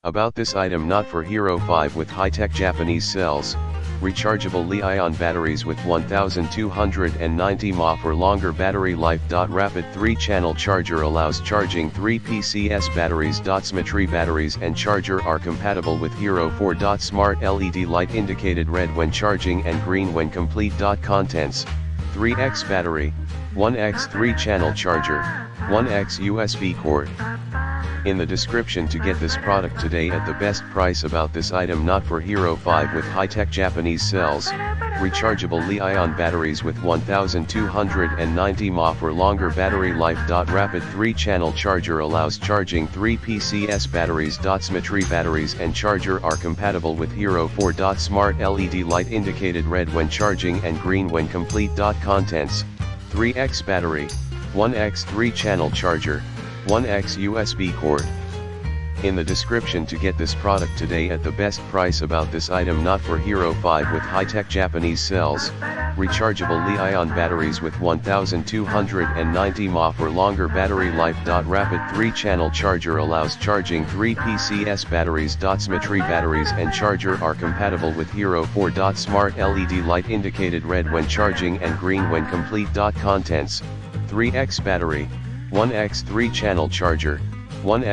About this item not for Hero 5 with high-tech Japanese cells, rechargeable Li-ion batteries with 1290 mAh or longer battery life. Rapid 3-channel charger allows charging 3 PCS batteries. Smatree batteries and charger are compatible with Hero 4. Smart LED light indicated red when charging and green when complete. Contents: 3x battery, 1x 3-channel charger, 1x USB cord. In the description to get this product today at the best price. About this item not for Hero 5 with high-tech Japanese cells, rechargeable Li-ion batteries with 1290 mAh or longer battery life. Rapid 3-channel charger allows charging 3 PCS batteries. Smatree batteries and charger are compatible with Hero 4. Smart LED light indicated red when charging and green when complete. Contents: 3x battery, 1x 3-channel charger, 1x USB cord. In the description to get this product today at the best price. About this item not for Hero 5 with high-tech Japanese cells, rechargeable Li-ion batteries with 1290 mAh or longer battery life. Rapid 3-channel charger allows charging 3 PCS batteries. Smatree batteries and charger are compatible with Hero 4. Smart LED light indicated red when charging and green when complete. Contents: 3x battery, 1x 3-channel charger, 1x